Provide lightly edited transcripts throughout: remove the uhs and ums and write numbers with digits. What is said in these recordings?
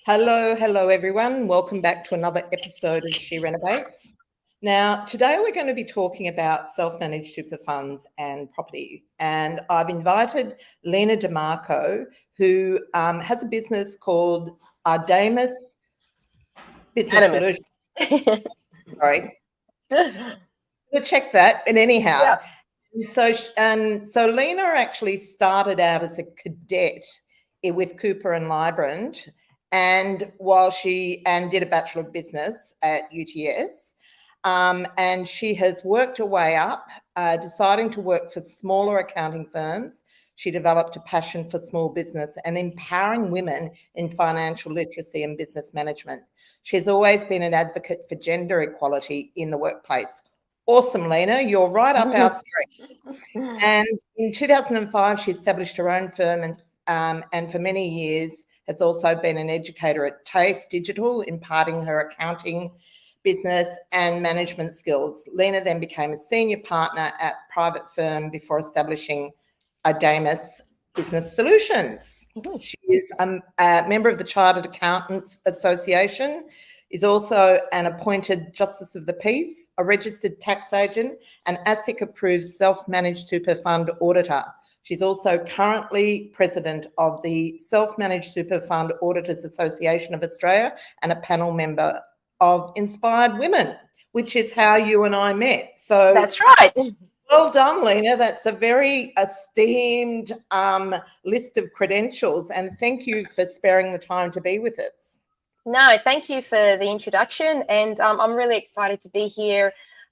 Hello everyone. Welcome back to another episode of She Renovates. Now, today we're going to be talking about self-managed super funds and property. And I've invited Lena DeMarco, who has a business called Ardamus Business Animus. Solutions. Sorry. We'll check that. And anyhow, so Lena actually started out as a cadet with Cooper and Lybrand, and did a Bachelor of Business at UTS, and she has worked her way up, deciding to work for smaller accounting firms. She developed a passion for small business and empowering women in financial literacy and business management. She's always been an advocate for gender equality in the workplace. Awesome, Lena. You're right up our street. And in 2005, she established her own firm and for many years has also been an educator at TAFE Digital, imparting her accounting, business and management skills. Lena then became a senior partner at a private firm before establishing Ardamus Business Solutions. She is a member of the Chartered Accountants Association, is also an appointed Justice of the Peace, a registered tax agent, and ASIC-approved self-managed super fund auditor. She's also currently president of the Self-Managed Super Fund Auditors Association of Australia and a panel member of Inspired Women, which is how you and I met. So that's right. Well done, Lena. That's a very esteemed list of credentials, and thank you for sparing the time to be with us. No, thank you for the introduction, and I'm really excited to be here.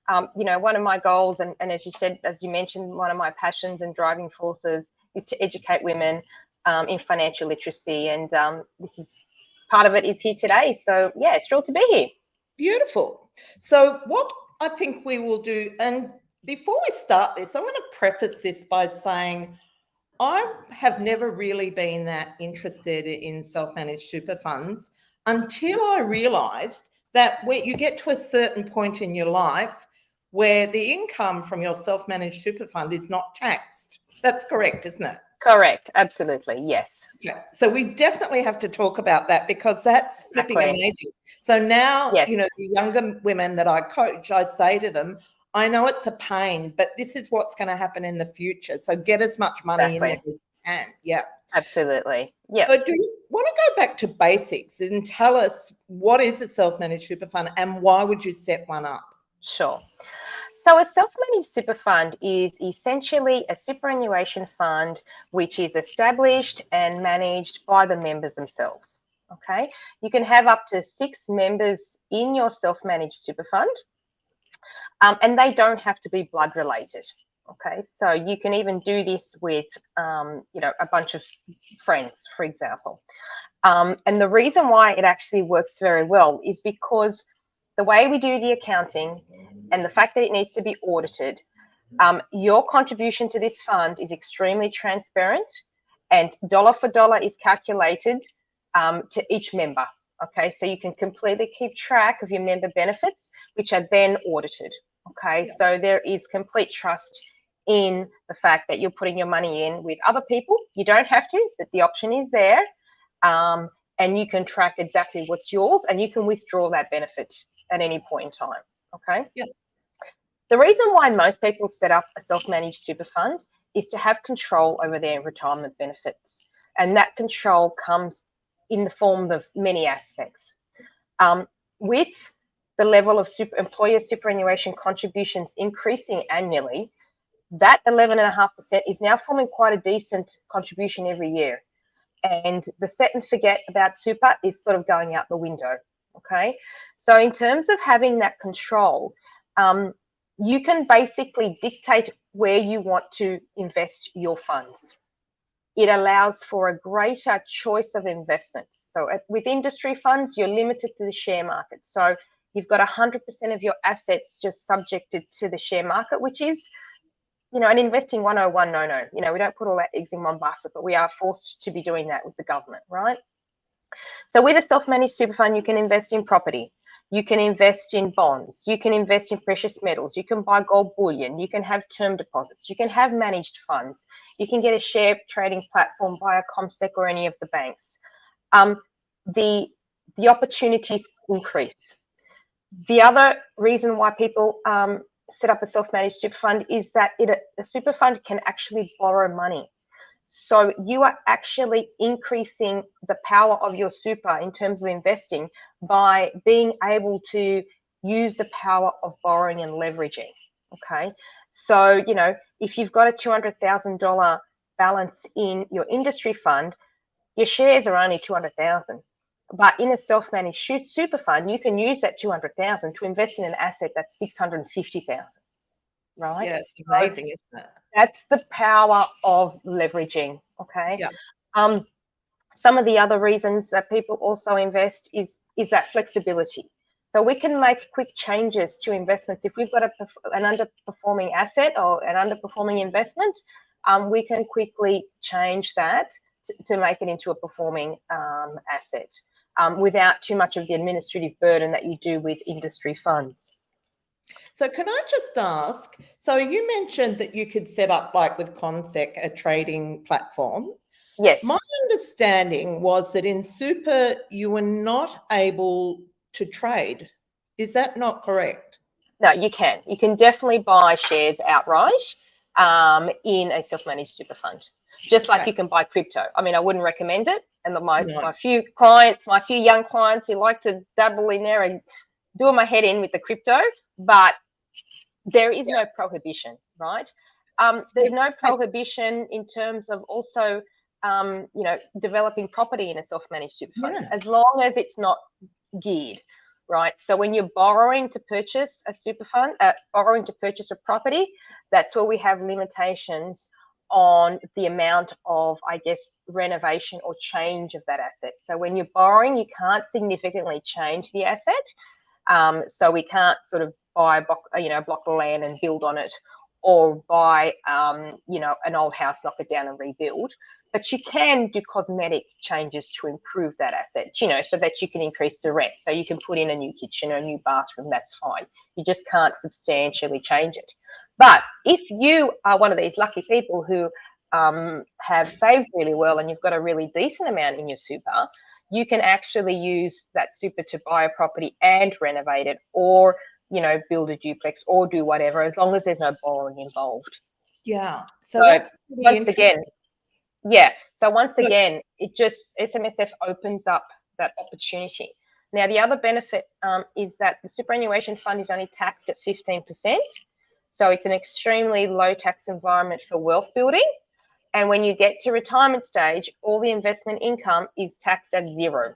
One of my goals, and as you mentioned, one of my passions and driving forces is to educate women in financial literacy, and this is part of it is here today. So yeah, thrilled to be here. Beautiful. So what I think we will do, and before we start this, I want to preface this by saying I have never really been that interested in self-managed super funds until I realised that when you get to a certain point in your life where the income from your self-managed super fund is not taxed. That's correct, isn't it? Correct. Absolutely. Yes. Okay. So we definitely have to talk about that because that's flipping amazing. So now, yes. The younger women that I coach, I say to them, I know it's a pain, but this is what's going to happen in the future. So get as much money in there as you can. Yeah. Absolutely. Yeah. So do you want to go back to basics and tell us what is a self-managed super fund and why would you set one up? Sure. So a self-managed super fund is essentially a superannuation fund which is established and managed by the members themselves. Okay, you can have up to 6 members in your self-managed super fund, and they don't have to be blood related. Okay, so you can even do this with, a bunch of friends, for example. And the reason why it actually works very well is because the way we do the accounting and the fact that it needs to be audited, your contribution to this fund is extremely transparent and dollar for dollar is calculated to each member. Okay, so you can completely keep track of your member benefits, which are then audited. Okay, so there is complete trust in the fact that you're putting your money in with other people. You don't have to, but the option is there. And you can track exactly what's yours and you can withdraw that benefit at any point in time. Okay. Yeah. The reason why most people set up a self-managed super fund is to have control over their retirement benefits. And that control comes in the form of many aspects. With the level of employer superannuation contributions increasing annually, that 11.5% is now forming quite a decent contribution every year. And the set and forget about super is sort of going out the window. Okay, so in terms of having that control, you can basically dictate where you want to invest your funds. It allows for a greater choice of investments. So with industry funds, you're limited to the share market. So you've got 100% of your assets just subjected to the share market, which is, an investing 101 no. We don't put all our eggs in one basket, but we are forced to be doing that with the government, right? So with a self-managed super fund, you can invest in property, you can invest in bonds, you can invest in precious metals, you can buy gold bullion, you can have term deposits, you can have managed funds, you can get a share trading platform via CommSec or any of the banks. The the opportunities increase. The other reason why people set up a self-managed super fund is that a super fund can actually borrow money. So you are actually increasing the power of your super in terms of investing by being able to use the power of borrowing and leveraging. Okay. So, you know, if you've got a $200,000 balance in your industry fund, your shares are only 200,000. But in a self-managed super fund, you can use that 200,000 to invest in an asset that's 650,000. Right? Yeah, it's amazing, isn't it? That's the power of leveraging. Okay. Yeah. Some of the other reasons that people also invest is that flexibility. So we can make quick changes to investments. If we've got an underperforming asset or an underperforming investment, we can quickly change that to make it into a performing asset without too much of the administrative burden that you do with industry funds. So can I just ask, so you mentioned that you could set up, like with CommSec, a trading platform. Yes. My understanding was that in super, you were not able to trade. Is that not correct? No, you can. You can definitely buy shares outright in a self-managed super fund, just like you can buy crypto. I mean, I wouldn't recommend it. And my few clients, my few young clients who like to dabble in there and do my head in with the crypto, but there is no prohibition, right? There's no prohibition in terms of also, you know, developing property in a self-managed super fund, as long as it's not geared, right? So when you're borrowing to purchase a super fund, borrowing to purchase a property, that's where we have limitations on the amount of, I guess, renovation or change of that asset. So when you're borrowing, you can't significantly change the asset. So we can't sort of buy a block of land and build on it, or buy, you know, an old house, knock it down and rebuild. But you can do cosmetic changes to improve that asset, you know, so that you can increase the rent. So you can put in a new kitchen or a new bathroom, that's fine. You just can't substantially change it. But if you are one of these lucky people who have saved really well and you've got a really decent amount in your super, you can actually use that super to buy a property and renovate it, or, you know, build a duplex or do whatever, as long as there's no borrowing involved. Yeah. So that's once again, so once again, it just, SMSF opens up that opportunity. Now, the other benefit is that the superannuation fund is only taxed at 15%. So it's an extremely low tax environment for wealth building. And when you get to retirement stage, all the investment income is taxed at 0,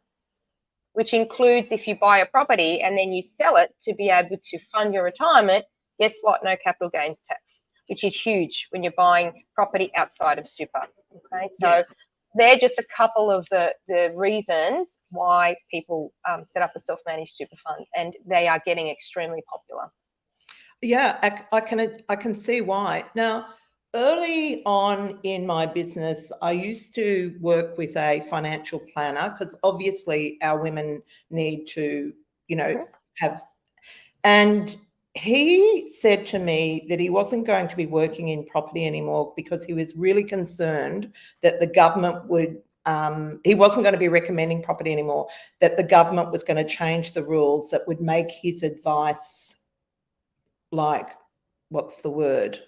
which includes if you buy a property and then you sell it to be able to fund your retirement, guess what? No capital gains tax, which is huge when you're buying property outside of super. Okay, so they're just a couple of the reasons why people set up a self-managed super fund, and they are getting extremely popular. Yeah, I can see why. Now, early on in my business, I used to work with a financial planner, because obviously our women need to, you know, have, and he said to me that he wasn't going to be working in property anymore because he was really concerned that the government would, he wasn't going to be recommending property anymore, that the government was going to change the rules that would make his advice, like, what's the word,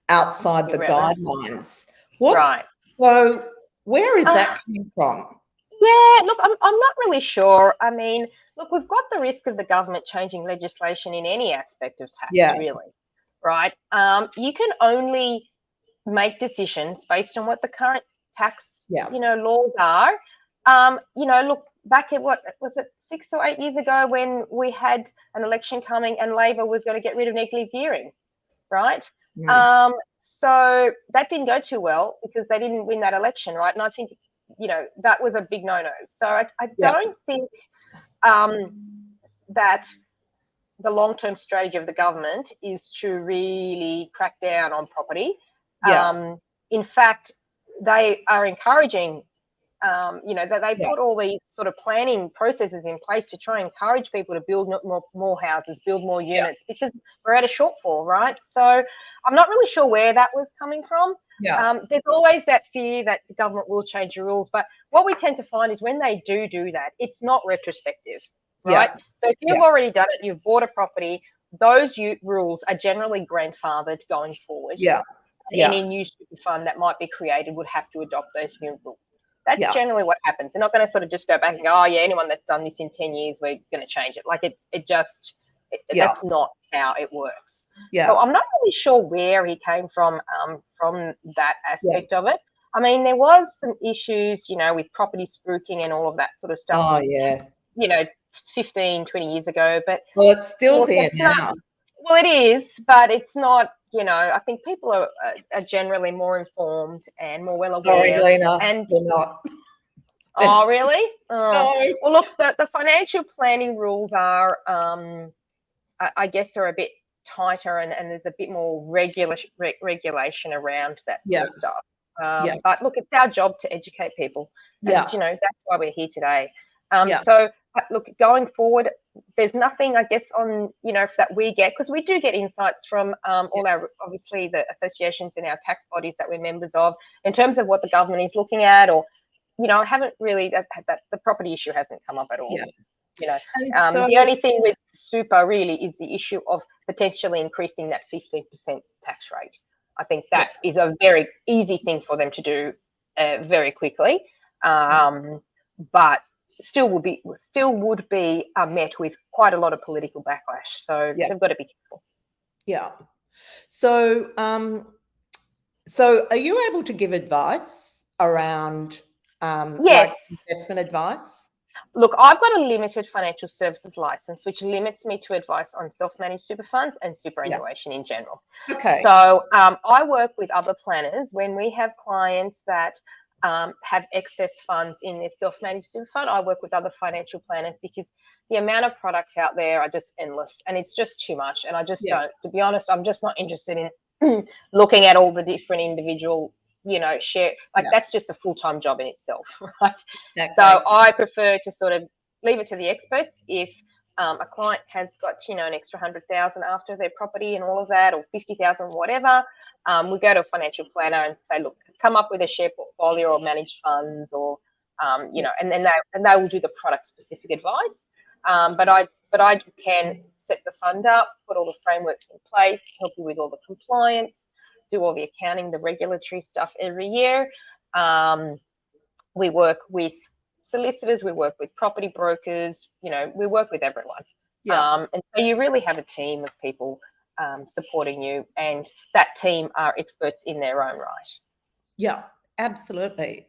outside the guidelines. What? Right. So where is that coming from? Yeah, look, I'm not really sure. I mean, look, we've got the risk of the government changing legislation in any aspect of tax, really, right? You can only make decisions based on what the current tax, you know, laws are. You know, look, back at, what was it, 6 or 8 years ago, when we had an election coming and Labor was going to get rid of negative gearing, right? So that didn't go too well because they didn't win that election, right? And I think, you know, that was a big no-no. So I don't think that the long-term strategy of the government is to really crack down on property. In fact, they are encouraging You know, that they put all these sort of planning processes in place to try and encourage people to build more houses, build more units, because we're at a shortfall, right? So I'm not really sure where that was coming from. There's always that fear that the government will change the rules, but what we tend to find is when they do that, it's not retrospective, right? So if you've already done it, you've bought a property, those rules are generally grandfathered going forward. Any new super fund that might be created would have to adopt those new rules. That's generally what happens. They're not going to sort of just go back and go, oh, yeah, anyone that's done this in 10 years, we're going to change it. Like that's not how it works. So I'm not really sure where he came from that aspect of it. I mean, there was some issues, you know, with property spruiking and all of that sort of stuff. You know, 15, 20 years ago. But well, it's still there now. Well, it is, but it's not. You know, I think people are generally more informed and more well aware. Sorry, Lena, and they're not. Oh, really? No. Well, look, the financial planning rules are, I guess, are a bit tighter, and there's a bit more regulation around that sort of stuff. But look, it's our job to educate people. And, you know, that's why we're here today. So, look, going forward, there's nothing, I guess, on, you know, that we get, because we do get insights from all our, obviously, the associations and our tax bodies that we're members of, in terms of what the government is looking at, or, you know, I haven't really, the property issue hasn't come up at all. You know, so, the only thing with super really is the issue of potentially increasing that 15% tax rate. I think that is a very easy thing for them to do very quickly, but still would be met with quite a lot of political backlash. So they've got to be careful. So, so are you able to give advice around like investment advice? Look, I've got a limited financial services license, which limits me to advice on self-managed super funds and superannuation in general. So I work with other planners when we have clients that have excess funds in their self-managed super fund. I work with other financial planners because the amount of products out there are just endless, and it's just too much. And I just don't, to be honest, I'm just not interested in looking at all the different individual, you know, share, like that's just a full-time job in itself, right? So I prefer to sort of leave it to the experts. If a client has got, you know, an extra 100,000 after their property and all of that, or 50,000, whatever, we go to a financial planner and say, look, come up with a share portfolio or managed funds, or you know, and then they will do the product specific advice. But I can set the fund up, put all the frameworks in place, help you with all the compliance, do all the accounting, the regulatory stuff every year. We work with solicitors, we work with property brokers, you know, we work with everyone. And so you really have a team of people supporting you, and that team are experts in their own right. Yeah, absolutely.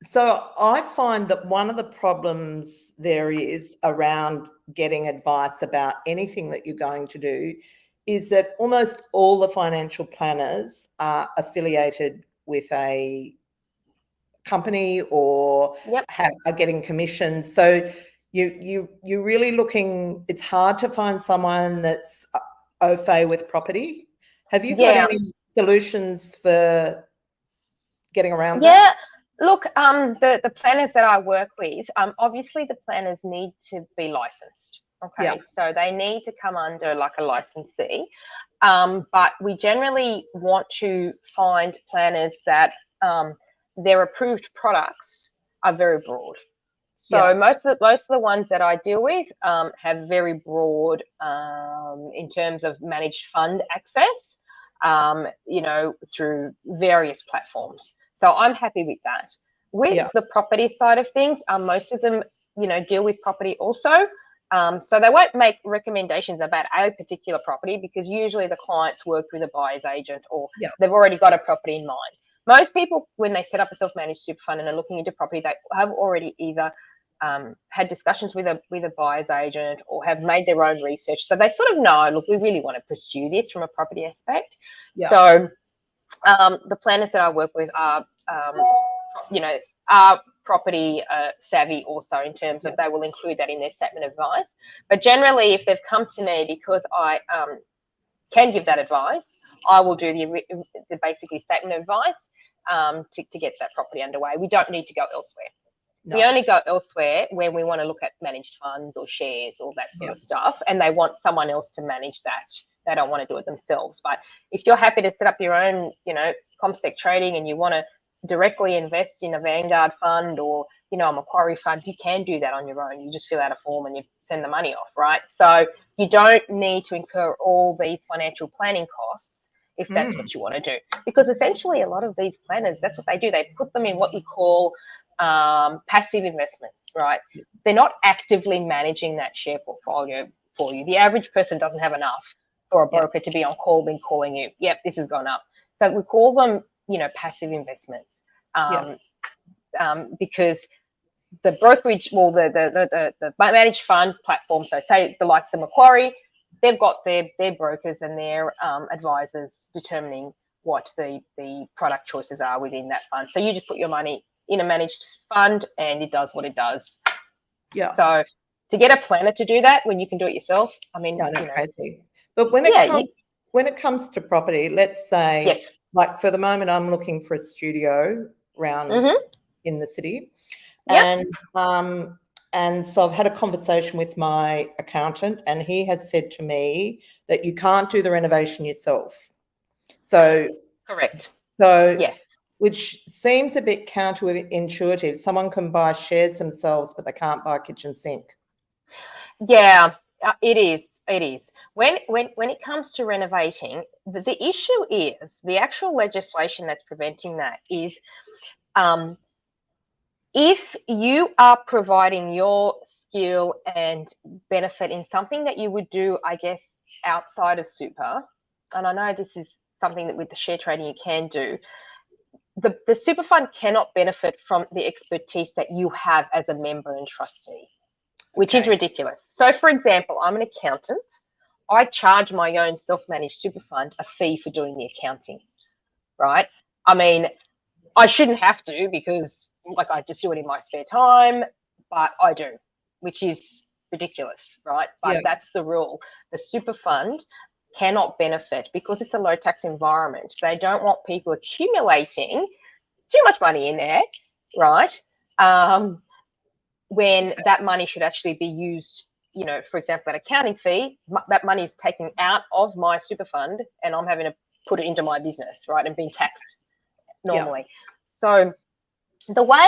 So I find that one of the problems there is around getting advice about anything that you're going to do is that almost all the financial planners are affiliated with a company or are getting commissions. So you're really looking, it's hard to find someone that's au fait with property. Have you got any solutions for getting around that? Look, the planners that I work with, obviously the planners need to be licensed. So they need to come under like a licensee, but we generally want to find planners that their approved products are very broad. So most of the ones that I deal with have very broad in terms of managed fund access, you know, through various platforms. So I'm happy with that. With the property side of things, most of them, you know, deal with property also. So they won't make recommendations about a particular property, because usually the clients work with a buyer's agent, or they've already got a property in mind. Most people, when they set up a self-managed super fund and are looking into property, they have already either had discussions with a buyer's agent or have made their own research. So they sort of know, look, we really want to pursue this from a property aspect. So the planners that I work with are, you know, are property savvy also, in terms of they will include that in their statement of advice. But generally, if they've come to me because I can give that advice, I will do the basically statement of advice, to get that property underway. We don't need to go elsewhere. No. We only go elsewhere when we want to look at managed funds or shares or that sort of stuff, and they want someone else to manage that. They don't want to do it themselves. But if you're happy to set up your own, CommSec trading, and you want to directly invest in a Vanguard fund or, a Macquarie fund, you can do that on your own. You just fill out a form and you send the money off, right? So you don't need to incur all these financial planning costs if that's what you want to do. Because essentially a lot of these planners, that's what they do. They put them in what we call passive investments, right? They're not actively managing that share portfolio for you. The average person doesn't have enough for a broker to be on call, been calling you, yep, this has gone up. So we call them, passive investments, because the brokerage, well, the managed fund platform, so say the likes of Macquarie, they've got their brokers and their advisors determining what the product choices are within that fund. So you just put your money in a managed fund and it does what it does. Yeah. So to get a planner to do that when you can do it yourself, I mean, crazy. But when it comes to property, let's say, like for the moment, I'm looking for a studio around in the city, and so I've had a conversation with my accountant, and he has said to me that you can't do the renovation yourself. So correct. So yes. Which seems a bit counterintuitive. Someone can buy shares themselves, but they can't buy a kitchen sink. Yeah, it is. It is. When it comes to renovating, the issue is the actual legislation that's preventing that is if you are providing your skill and benefit in something that you would do, I guess, outside of super, and I know this is something that with the share trading you can do, the super fund cannot benefit from the expertise that you have as a member and trustee, which is ridiculous. So, for example, I'm an accountant. I charge my own self-managed super fund a fee for doing the accounting, right? I mean, I shouldn't have to because, I just do it in my spare time, but I do, which is ridiculous, right? But that's the rule. The super fund cannot benefit because it's a low-tax environment. They don't want people accumulating too much money in there, right? When that money should actually be used, for example, an accounting fee, that money is taken out of my super fund and I'm having to put it into my business, right, and being taxed normally. So the way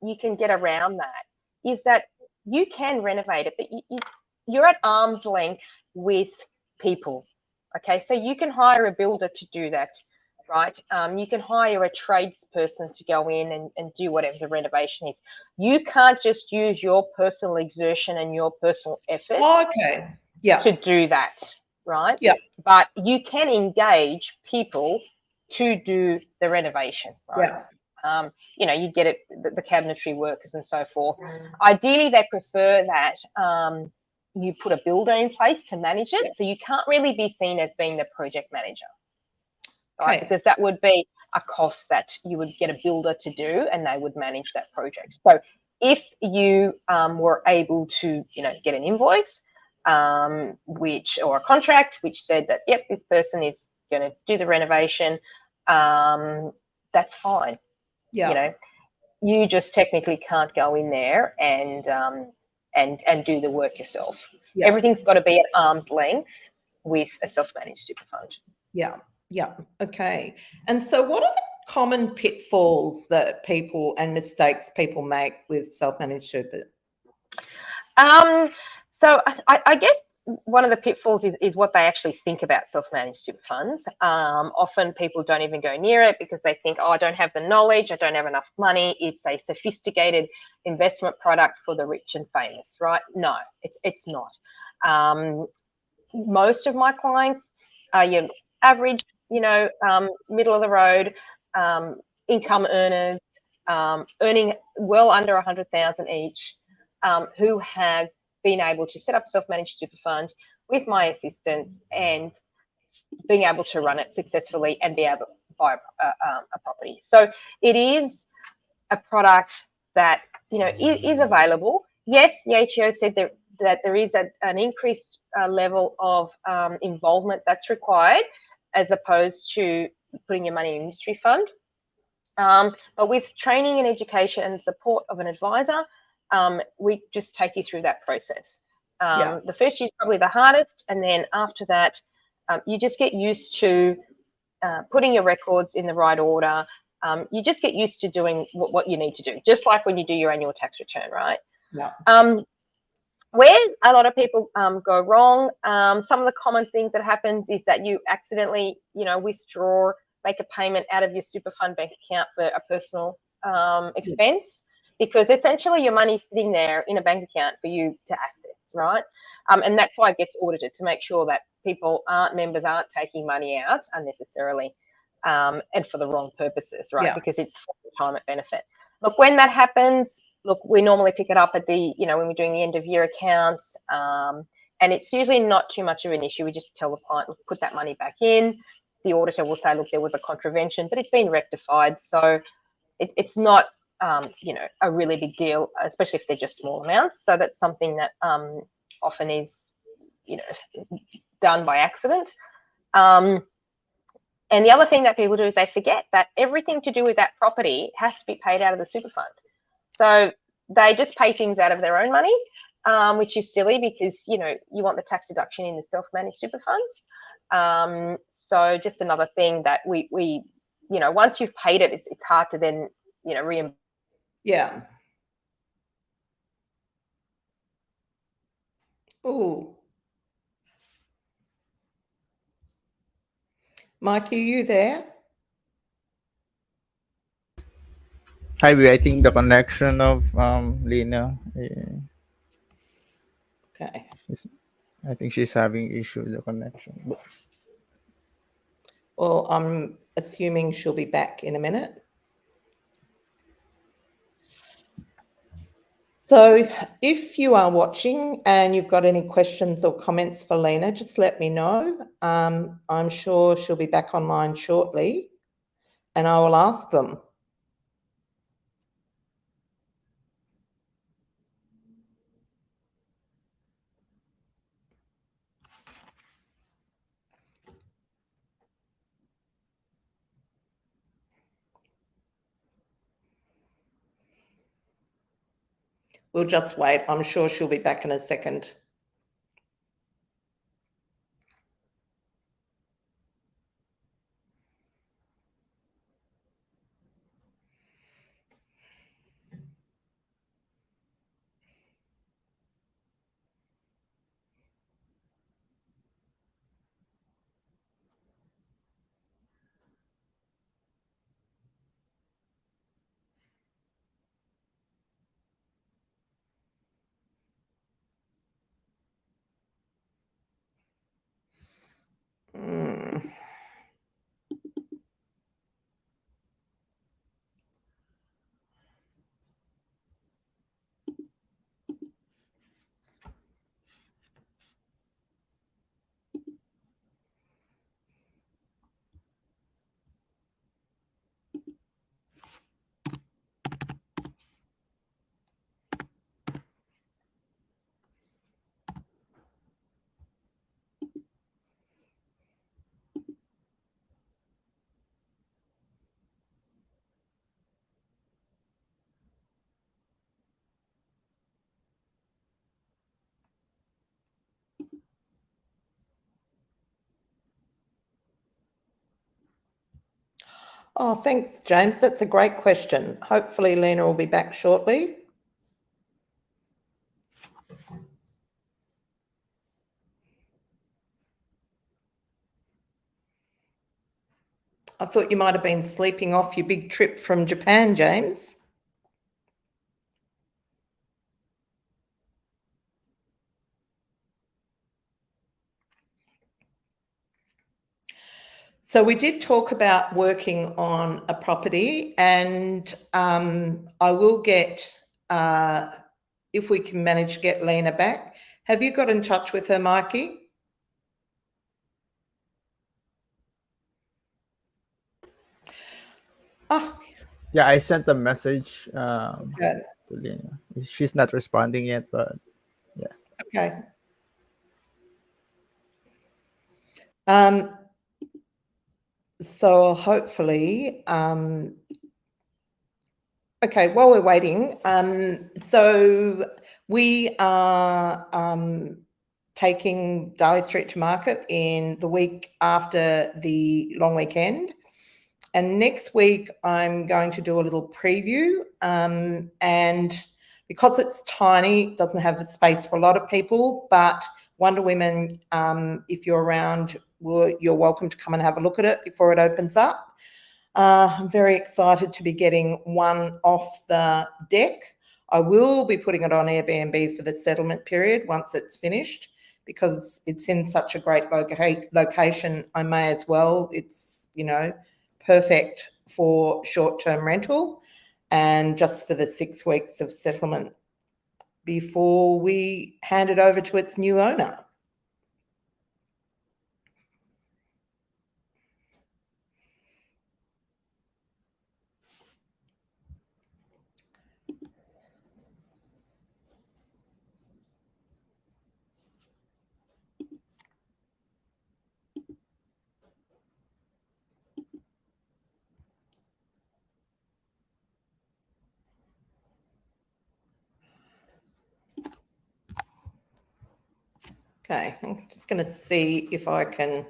you can get around that is that you can renovate it, but you're at arm's length with people, okay? So you can hire a builder to do that, right? You can hire a tradesperson to go in and do whatever the renovation is. You can't just use your personal exertion and your personal effort to do that, right? But you can engage people to do the renovation, right? You get it, the cabinetry workers and so forth. Ideally, they prefer that you put a builder in place to manage it, so you can't really be seen as being the project manager, right? Because that would be a cost that you would get a builder to do and they would manage that project. So if you were able to, get an invoice or a contract which said that, yep, this person is going to do the renovation, that's fine. You just technically can't go in there and do the work yourself. Everything's got to be at arm's length with a self-managed super fund. Okay. And so what are the common pitfalls that mistakes people make with self-managed super? So I guess one of the pitfalls is what they actually think about self-managed super funds. Often people don't even go near it because they think, I don't have the knowledge, I don't have enough money. It's a sophisticated investment product for the rich and famous, right? No, it's not. Most of my clients are your average, middle of the road income earners, earning well under 100,000 each, who have been able to set up a self-managed super fund with my assistance and being able to run it successfully and be able to buy a property. So it is a product that is available. Yes, the ATO said that there is an increased level of involvement that's required as opposed to putting your money in an industry fund. But with training and education and support of an advisor, we just take you through that process. The first year is probably the hardest, and then after that, you just get used to putting your records in the right order. You just get used to doing what you need to do, just like when you do your annual tax return, right? Yeah. Where a lot of people go wrong, some of the common things that happens is that you accidentally, withdraw, make a payment out of your super fund bank account for a personal expense, because essentially your money's sitting there in a bank account for you to access, right? And that's why it gets audited, to make sure that members aren't taking money out unnecessarily and for the wrong purposes, right? Because it's for retirement benefit. Look, when that happens, we normally pick it up at the, when we're doing the end of year accounts, and it's usually not too much of an issue. We just tell the client, look, put that money back in. The auditor will say, look, there was a contravention, but it's been rectified. So it's not, a really big deal, especially if they're just small amounts. So that's something that often is, done by accident. And the other thing that people do is they forget that everything to do with that property has to be paid out of the super fund. So they just pay things out of their own money, which is silly, because, you want the tax deduction in the self-managed super funds. So just another thing that we once you've paid it, it's hard to then, reimburse. Yeah. Oh. Mike, are you there? Hi, I think the connection of Lena. Okay. I think she's having issue with the connection. Well, I'm assuming she'll be back in a minute. So if you are watching and you've got any questions or comments for Lena, just let me know. I'm sure she'll be back online shortly and I will ask them. We'll just wait. I'm sure she'll be back in a second. Oh, thanks, James. That's a great question. Hopefully Lena will be back shortly. I thought you might have been sleeping off your big trip from Japan, James. So we did talk about working on a property, and I will get, if we can manage to get Lena back. Have you got in touch with her, Mikey? Oh, yeah, I sent a message okay. to Lena. She's not responding yet, but yeah. Okay. So hopefully Okay, while we're waiting, so we are taking Darley Street to market in the week after the long weekend. And next week, I'm going to do a little preview. And because it's tiny, it doesn't have the space for a lot of people, but Wonder Women, if you're around, you're welcome to come and have a look at it before it opens up. I'm very excited to be getting one off the deck. I will be putting it on Airbnb for the settlement period once it's finished, because it's in such a great location. I may as well. It's, perfect for short-term rental and just for the 6 weeks of settlement before we hand it over to its new owner. Okay, I'm just going to see if I can.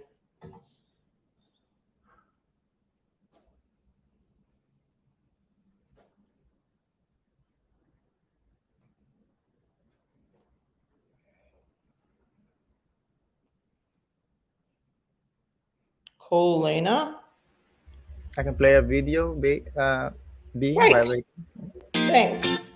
Call Lena. I can play a video, B, Great. while waiting. Thanks.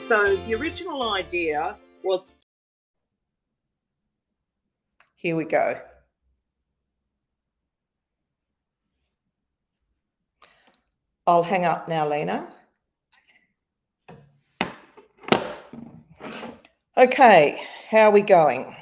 So the original idea was, here we go. I'll hang up now, Lena. Okay, how are we going?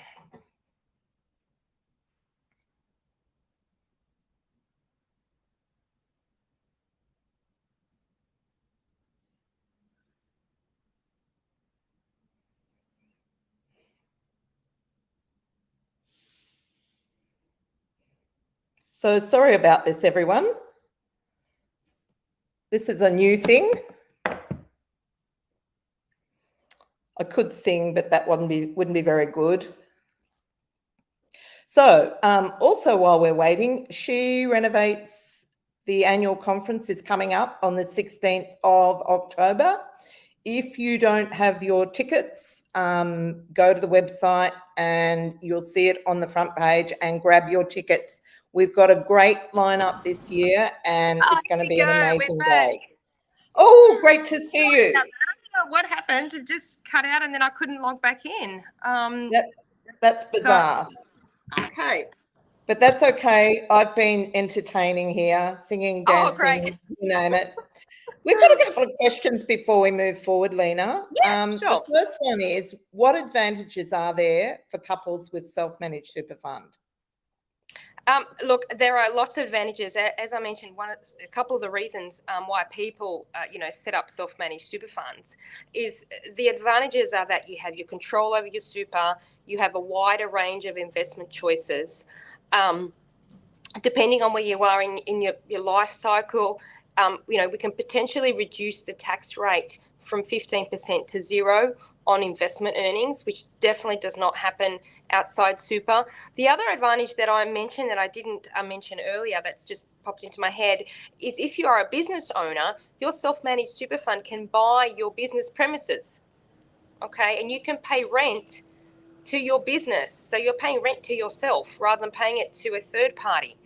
So sorry about this, everyone. This is a new thing. I could sing, but that wouldn't be very good. So also while we're waiting, She Renovates, the annual conference is coming up on the 16th of October. If you don't have your tickets, go to the website and you'll see it on the front page and grab your tickets. We've got a great lineup this year and it's going to be an amazing day. Oh, great to see you. I don't know what happened. It just cut out and then I couldn't log back in. That's bizarre. Okay. But that's okay. I've been entertaining here, singing, dancing, you name it. We've got a couple of questions before we move forward, Lena. Yeah, sure. The first one is, what advantages are there for couples with self-managed super fund? Look, there are lots of advantages. As I mentioned, a couple of the reasons why people, set up self-managed super funds is the advantages are that you have your control over your super, you have a wider range of investment choices. Depending on where you are in your life cycle, we can potentially reduce the tax rate from 15% to zero on investment earnings, which definitely does not happen outside super. The other advantage that I mentioned that I didn't mention earlier that's just popped into my head is if you are a business owner, your self-managed super fund can buy your business premises, okay? And you can pay rent to your business. So you're paying rent to yourself rather than paying it to a third party.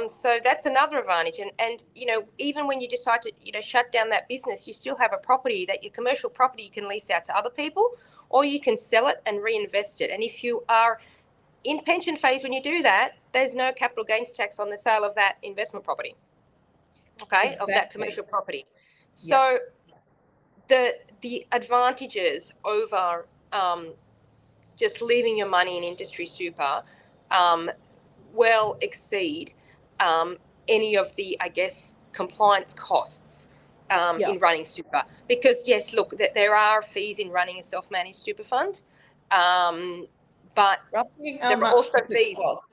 So that's another advantage. And you know, even when you decide to, you know, shut down that business, you still have a property that your commercial property you can lease out to other people, or you can sell it and reinvest it. And if you are in pension phase when you do that, there's no capital gains tax on the sale of that investment property, okay, of that commercial property. So the advantages over just leaving your money in industry super well exceed any of the, I guess, compliance costs in running super. Because yes, look, there are fees in running a self-managed super fund, but Roughly how there are much also does it fees. cost?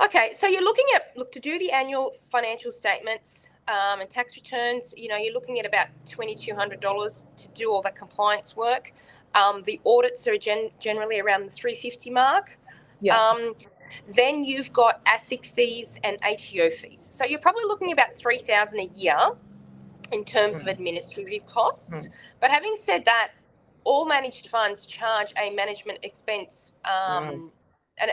Okay, so you're looking at, to do the annual financial statements and tax returns, you know, you're looking at about $2,200 to do all the compliance work. The audits are generally around the $350 mark. Then you've got ASIC fees and ATO fees. So you're probably looking about $3,000 a year in terms of administrative costs. But having said that, all managed funds charge a management expense, a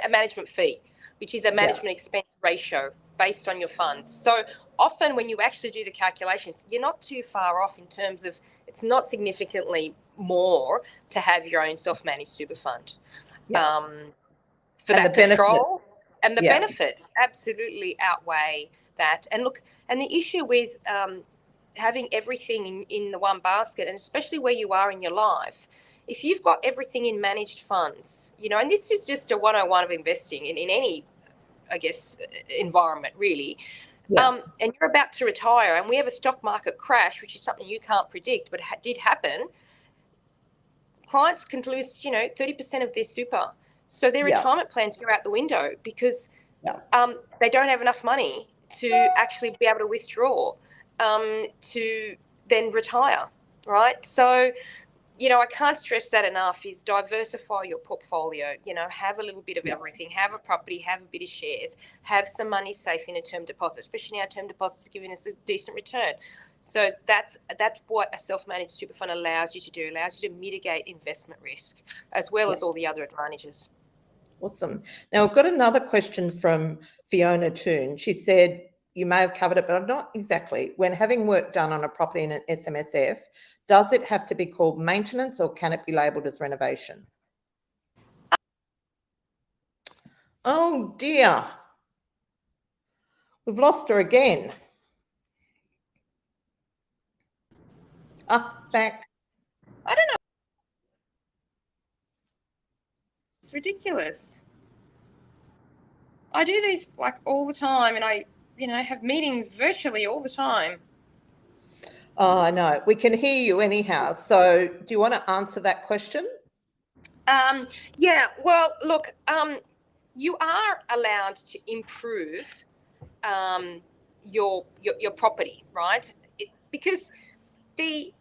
management fee, which is a management expense ratio based on your funds. So often when you actually do the calculations, you're not too far off in terms of, it's not significantly more to have your own self-managed super fund. For that control and the benefits absolutely outweigh that. And look, and the issue with having everything in the one basket, and especially where you are in your life, if you've got everything in managed funds, you know, and this is just a 101 of investing in any, I guess, environment really, and you're about to retire and we have a stock market crash, which is something you can't predict, but did happen, clients can lose, you know, 30% of their super. So their retirement plans go out the window because they don't have enough money to actually be able to withdraw to then retire, right? So, you know, I can't stress that enough, is diversify your portfolio, you know, have a little bit of everything, have a property, have a bit of shares, have some money safe in a term deposit, especially now term deposits are giving us a decent return. So that's what a self-managed super fund allows you to do, allows you to mitigate investment risk as well as all the other advantages. Awesome. Now, I've got another question from Fiona Toon. She said, you may have covered it, but not exactly. When having work done on a property in an SMSF, does it have to be called maintenance or can it be labelled as renovation? Oh dear. We've lost her again. Back. I don't know. It's ridiculous. I do these like all the time, and I, you know, have meetings virtually all the time. Oh, I know. We can hear you anyhow. So do you want to answer that question? Yeah, well, look, you are allowed to improve your property, right? Because the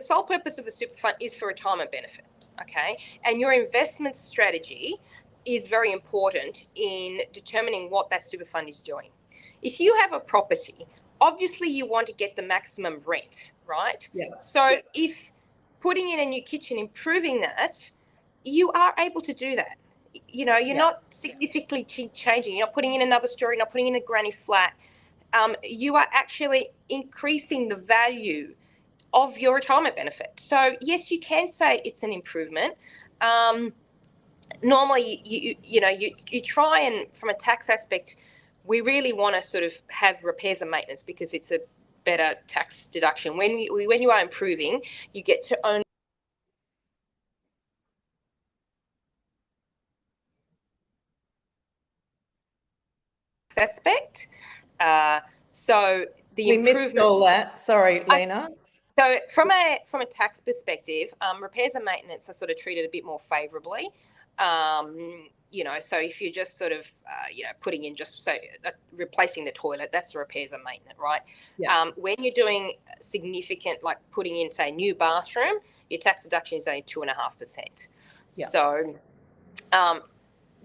sole purpose of the super fund is for retirement benefit, okay? And your investment strategy is very important in determining what that super fund is doing. If you have a property, obviously you want to get the maximum rent, right? So if putting in a new kitchen, improving that, you are able to do that. You know, you're not significantly changing. You're not putting in another story, you're not putting in a granny flat. You are actually increasing the value of your retirement benefit. So yes, you can say it's an improvement. Normally, you try and, from a tax aspect, we really want to sort of have repairs and maintenance because it's a better tax deduction. When you are improving, you get to own aspect. So the improvement. We missed all that. Sorry, Lena. So from a tax perspective, repairs and maintenance are sort of treated a bit more favourably. So if you're just sort of, putting in replacing the toilet, that's the repairs and maintenance, right? Yeah. When you're doing significant, like putting in, say, new bathroom, your tax deduction is only 2.5%. Yeah. So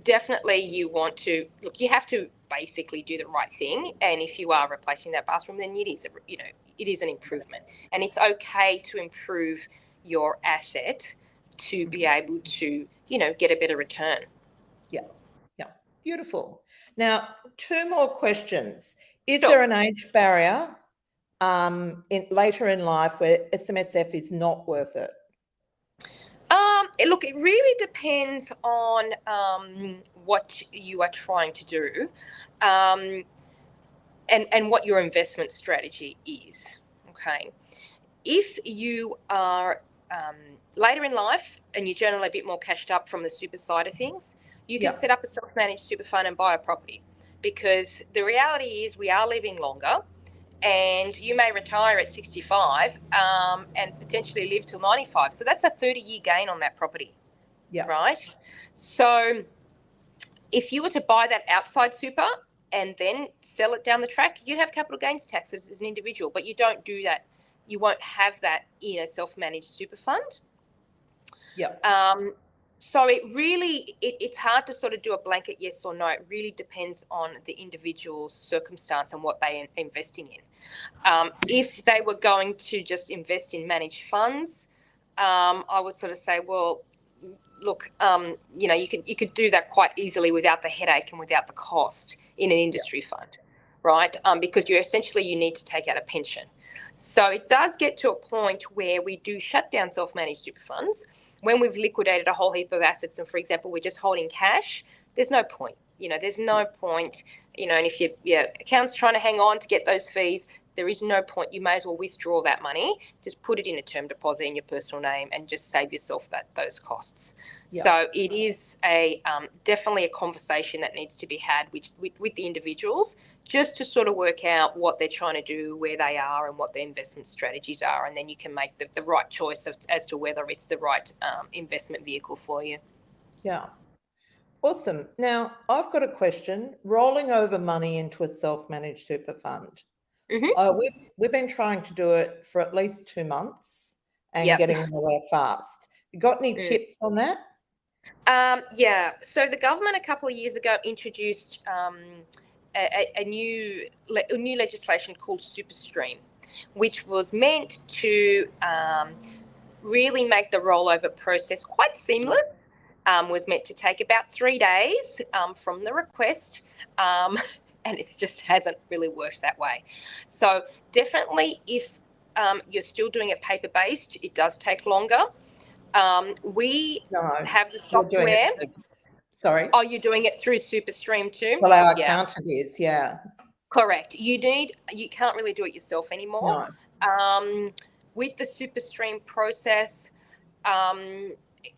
definitely you want to, you have to basically do the right thing. And if you are replacing that bathroom, then it is, it is an improvement. And it's okay to improve your asset to be able to, get a better return. Yeah. Beautiful. Now, 2 more questions. Is Sure. there an age barrier later in life where SMSF is not worth it? Look, it really depends on what you are trying to do, and what your investment strategy is. Okay, if you are later in life and you're generally a bit more cashed up from the super side of things, you can set up a self-managed super fund and buy a property, because the reality is we are living longer. And you may retire at 65 and potentially live till 95. So that's a 30-year gain on that property, right? So if you were to buy that outside super and then sell it down the track, you'd have capital gains taxes as an individual, but you don't do that. You won't have that in a self-managed super fund. So it really, it's hard to sort of do a blanket yes or no. It really depends on the individual's circumstance and what they're investing in. If they were going to just invest in managed funds, I would sort of say, well, look, you could do that quite easily without the headache and without the cost in an industry fund, right? Because you need to take out a pension. So it does get to a point where we do shut down self-managed super funds when we've liquidated a whole heap of assets, and for example, we're just holding cash. There's no point. There's no point. And if your account's trying to hang on to get those fees, there is no point. You may as well withdraw that money, just put it in a term deposit in your personal name, and just save yourself those costs. So it is definitely a conversation that needs to be had with the individuals, just to sort of work out what they're trying to do, where they are, and what their investment strategies are, and then you can make the right choice as to whether it's the right investment vehicle for you. Yeah. Awesome. Now, I've got a question. Rolling over money into a self-managed super fund. We've been trying to do it for at least 2 months and getting nowhere fast. You got any tips on that? So the government a couple of years ago introduced a new legislation called SuperStream, which was meant to really make the rollover process quite seamless. Was meant to take about 3 days from the request, and it just hasn't really worked that way. So definitely, if you're still doing it paper-based, it does take longer. We have the software. Sorry. Oh, you're doing it through SuperStream too? Well, our accountant is, Correct. You can't really do it yourself anymore. No. With the SuperStream process,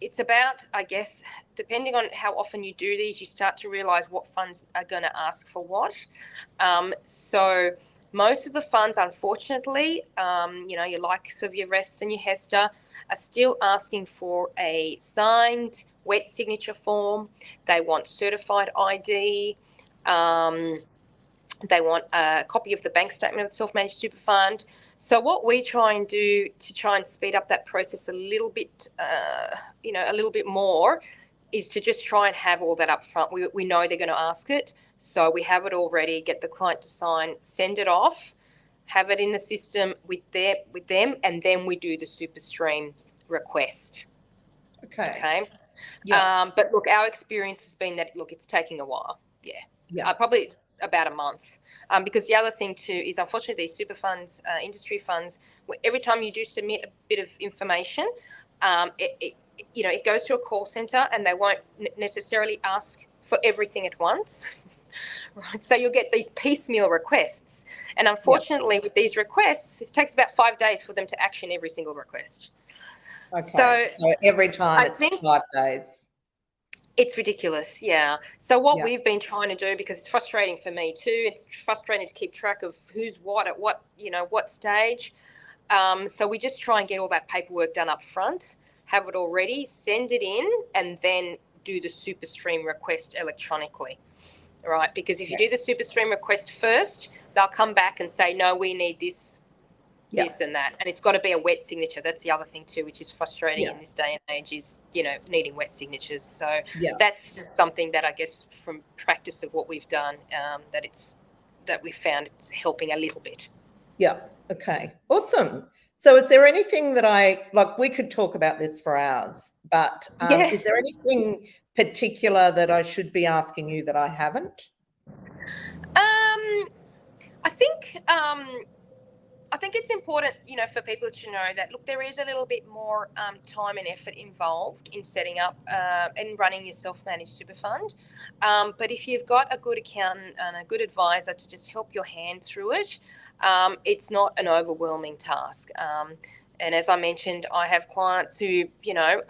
it's about, I guess, depending on how often you do these, you start to realise what funds are going to ask for what. So most of the funds, unfortunately, your likes of your Rests and your Hester, are still asking for a signed wet signature form. They want certified ID. They want a copy of the bank statement of the self-managed super fund. So what we try and do to try and speed up that process a little bit, a little bit more, is to just try and have all that up front. We know they're going to ask it, so we have it already, get the client to sign, send it off, have it in the system with them, and then we do the SuperStream request. Okay. Yeah. But look, our experience has been that, look, it's taking a while. Probably about a month, because the other thing too is, unfortunately, these super funds, industry funds, every time you do submit a bit of information, it goes to a call center, and they won't necessarily ask for everything at once. Right, so you'll get these piecemeal requests, and unfortunately, with these requests, it takes about 5 days for them to action every single request. Okay. So every time it's 5 days. It's ridiculous, yeah. So what we've been trying to do, because it's frustrating for me too, it's frustrating to keep track of who's what at what stage. So we just try and get all that paperwork done up front, have it all ready, send it in, and then do the SuperStream request electronically, right? Because if you do the SuperStream request first, they'll come back and say, no, we need this, this and that. And it's got to be a wet signature. That's the other thing too, which is frustrating in this day and age, is, you know, needing wet signatures. So that's just something that I guess from practice of what we've done, that we found it's helping a little bit. Yeah. Okay. Awesome. So is there anything that we could talk about this for hours, but is there anything particular that I should be asking you that I haven't? I think it's important, you know, for people to know that, look, there is a little bit more time and effort involved in setting up and running your self-managed super fund. But if you've got a good accountant and a good advisor to just help your hand through it, it's not an overwhelming task. And as I mentioned, I have clients who, you know,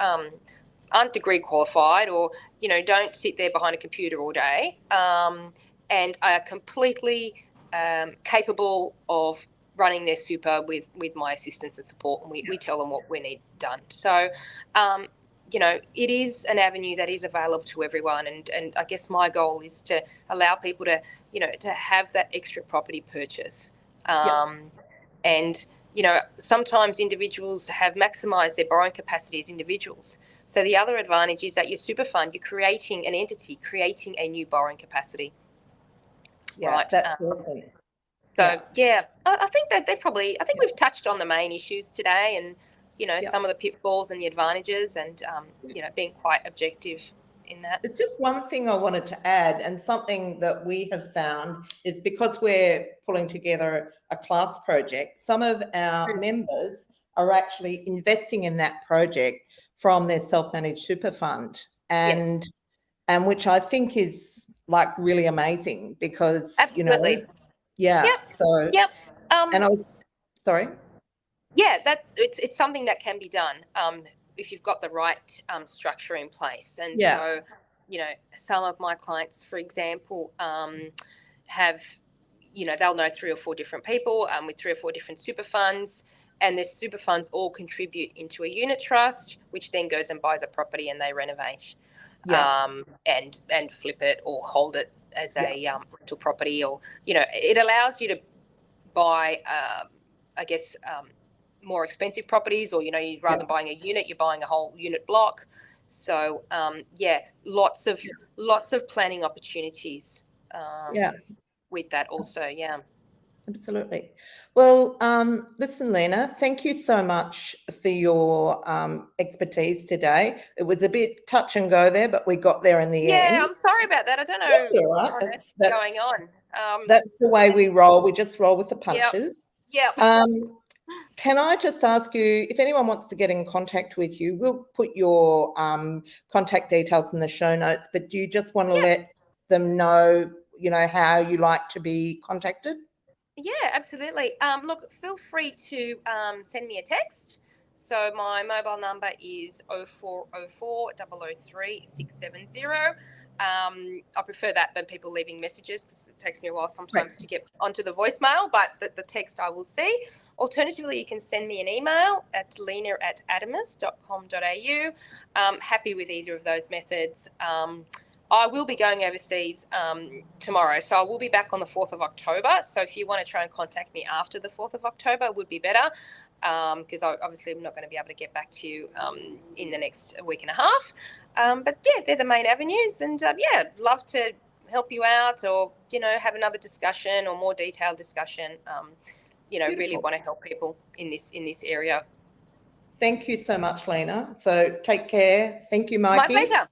aren't degree qualified, or, you know, don't sit there behind a computer all day, and are completely capable of running their super with my assistance and support, and we tell them what we need done. So, you know, it is an avenue that is available to everyone, and I guess my goal is to allow people to, you know, to have that extra property purchase. And, you know, sometimes individuals have maximised their borrowing capacity as individuals. So the other advantage is that your super fund, you're creating an entity, creating a new borrowing capacity. Yeah, right? That's awesome. So, I think that I think we've touched on the main issues today, and, you know, some of the pitfalls and the advantages, and, you know, being quite objective in that. There's just one thing I wanted to add, and something that we have found is, because we're pulling together a class project, some of our members are actually investing in that project from their self-managed super fund, and which I think is like really amazing, because Absolutely. you know, so and I was sorry. Yeah, that it's something that can be done if you've got the right structure in place. And so, you know, some of my clients, for example, have, you know, they'll know 3 or 4 different people with 3 or 4 different super funds, and their super funds all contribute into a unit trust, which then goes and buys a property and they renovate and flip it or hold it as a rental property, or, you know, it allows you to buy, I guess, more expensive properties, or, you know, rather than buying a unit, you're buying a whole unit block. So, lots of planning opportunities with that also, Absolutely. Well, listen, Lena, thank you so much for your expertise today. It was a bit touch and go there, but we got there in the end. Yeah, I'm sorry about that. I don't know That's all right. what's going on. That's the way we roll. We just roll with the punches. Yeah. Can I just ask you, if anyone wants to get in contact with you, we'll put your contact details in the show notes, but do you just want to let them know, you know, how you like to be contacted? Yeah, absolutely. Look, feel free to send me a text. So my mobile number is 0404 003 670. I prefer that than people leaving messages, because it takes me a while sometimes to get onto the voicemail, but the text I will see. Alternatively, you can send me an email at lena@adamas.com.au. Happy with either of those methods. I will be going overseas tomorrow, so I will be back on the 4th of October. So if you want to try and contact me after the 4th of October, it would be better, because obviously I'm not going to be able to get back to you in the next week and a half. But yeah, they're the main avenues, and love to help you out, or, you know, have another discussion or more detailed discussion. You know, really want to help people in this area. Thank you so much, Lena. So take care. Thank you, Mikey. My pleasure.